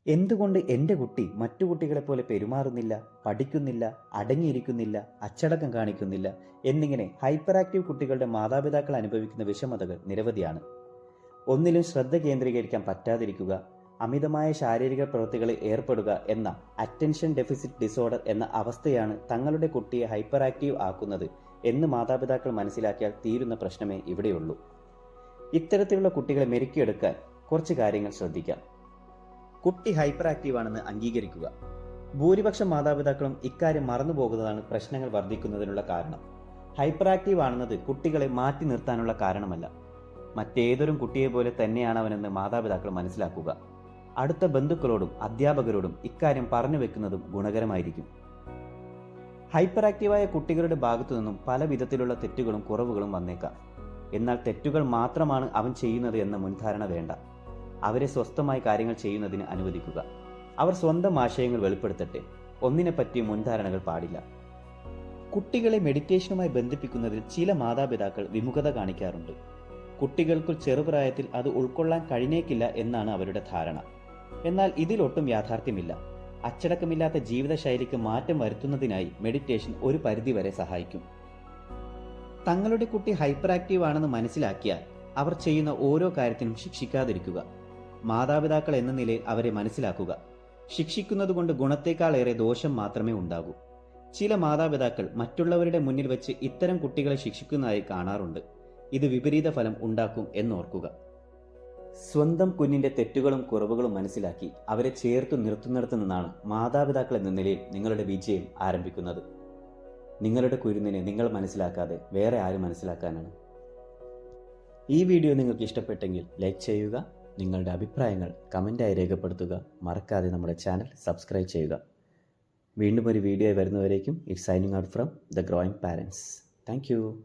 എന്തുകൊണ്ട് എൻ്റെ കുട്ടി മറ്റു കുട്ടികളെപ്പോലെ പെരുമാറുന്നില്ല, പഠിക്കുന്നില്ല, അടങ്ങിയിരിക്കുന്നില്ല, അച്ചടക്കം കാണിക്കുന്നില്ല എന്നിങ്ങനെ ഹൈപ്പർ ആക്റ്റീവ് കുട്ടികളുടെ മാതാപിതാക്കൾ അനുഭവിക്കുന്ന വിഷമതകൾ നിരവധിയാണ്. ഒന്നിലും ശ്രദ്ധ കേന്ദ്രീകരിക്കാൻ പറ്റാതിരിക്കുക, അമിതമായ ശാരീരിക പ്രവൃത്തികളിൽ ഏർപ്പെടുക എന്ന അറ്റൻഷൻ ഡെഫിസിറ്റ് ഡിസോർഡർ എന്ന അവസ്ഥയാണ് തങ്ങളുടെ കുട്ടിയെ ഹൈപ്പർ ആക്റ്റീവ് ആക്കുന്നത് എന്ന് മാതാപിതാക്കൾ മനസ്സിലാക്കിയാൽ തീരുന്ന പ്രശ്നമേ ഇവിടെയുള്ളൂ. ഇത്തരത്തിലുള്ള കുട്ടികളെ മെരുക്കിയെടുക്കാൻ കുറച്ച് കാര്യങ്ങൾ ശ്രദ്ധിക്കാം. കുട്ടി ഹൈപ്പർ ആക്റ്റീവ് ആണെന്ന് അംഗീകരിക്കുക. ഭൂരിപക്ഷം മാതാപിതാക്കളും ഇക്കാര്യം മറന്നുപോകുന്നതാണ് പ്രശ്നങ്ങൾ വർദ്ധിക്കുന്നതിനുള്ള കാരണം. ഹൈപ്പർ ആക്റ്റീവ് ആണെന്നത് കുട്ടികളെ മാറ്റി നിർത്താനുള്ള കാരണമല്ല. മറ്റേതൊരു കുട്ടിയെ പോലെ തന്നെയാണ് അവനെന്ന് മാതാപിതാക്കൾ മനസ്സിലാക്കുക. അടുത്ത ബന്ധുക്കളോടും അധ്യാപകരോടും ഇക്കാര്യം പറഞ്ഞു വെക്കുന്നതും ഗുണകരമായിരിക്കും. ഹൈപ്പർ ആക്റ്റീവായ കുട്ടികളുടെ ഭാഗത്തു നിന്നും പല വിധത്തിലുള്ള തെറ്റുകളും കുറവുകളും വന്നേക്കാം. എന്നാൽ തെറ്റുകൾ മാത്രമാണ് അവൻ ചെയ്യുന്നത് എന്ന മുൻധാരണ വേണ്ട. അവരെ സ്വസ്ഥമായി കാര്യങ്ങൾ ചെയ്യുന്നതിന് അനുവദിക്കുക. അവർ സ്വന്തം ആശയങ്ങൾ വെളിപ്പെടുത്തട്ടെ. ഒന്നിനെപ്പറ്റി മുൻധാരണകൾ പാടില്ല. കുട്ടികളെ മെഡിറ്റേഷനുമായി ബന്ധിപ്പിക്കുന്നതിൽ ചില മാതാപിതാക്കൾ വിമുഖത കാണിക്കാറുണ്ട്. കുട്ടികൾക്ക് ചെറുപ്രായത്തിൽ അത് ഉൾക്കൊള്ളാൻ കഴിഞ്ഞേക്കില്ല എന്നാണ് അവരുടെ ധാരണ. എന്നാൽ ഇതിലൊട്ടും യാഥാർത്ഥ്യമില്ല. അച്ചടക്കമില്ലാത്ത ജീവിതശൈലിക്ക് മാറ്റം വരുത്തുന്നതിനായി മെഡിറ്റേഷൻ ഒരു പരിധിവരെ സഹായിക്കും. തങ്ങളുടെ കുട്ടി ഹൈപ്പർ ആക്റ്റീവ് ആണെന്ന് മനസ്സിലാക്കിയാൽ അവർ ചെയ്യുന്ന ഓരോ കാര്യത്തിനും ശിക്ഷിക്കാതിരിക്കുക. മാതാപിതാക്കൾ എന്ന നിലയിൽ അവരെ മനസ്സിലാക്കുക. ശിക്ഷിക്കുന്നതുകൊണ്ട് ഗുണത്തേക്കാളേറെ ദോഷം മാത്രമേ ഉണ്ടാകൂ. ചില മാതാപിതാക്കൾ മറ്റുള്ളവരുടെ മുന്നിൽ വെച്ച് ഇത്തരം കുട്ടികളെ ശിക്ഷിക്കുന്നതായി കാണാറുണ്ട്. ഇത് വിപരീത ഫലം ഉണ്ടാക്കും എന്നോർക്കുക. സ്വന്തം കുഞ്ഞിന്റെ തെറ്റുകളും കുറവുകളും മനസ്സിലാക്കി അവരെ ചേർത്തു നിർത്തുന്നിടത്തു നിന്നാണ് മാതാപിതാക്കൾ എന്ന നിലയിൽ നിങ്ങളുടെ വിജയം ആരംഭിക്കുന്നത്. നിങ്ങളുടെ കുരുന്നിനെ നിങ്ങൾ മനസ്സിലാക്കാതെ വേറെ ആര് മനസ്സിലാക്കാനാണ്? ഈ വീഡിയോ നിങ്ങൾക്ക് ഇഷ്ടപ്പെട്ടെങ്കിൽ ലൈക്ക് ചെയ്യുക. നിങ്ങളുടെ അഭിപ്രായങ്ങൾ കമൻ്റായി രേഖപ്പെടുത്തുക. മറക്കാതെ നമ്മുടെ ചാനൽ സബ്സ്ക്രൈബ് ചെയ്യുക. വീണ്ടും ഒരു വീഡിയോ വരുന്നവരേക്കും it's signing out from the growing parents. Thank U.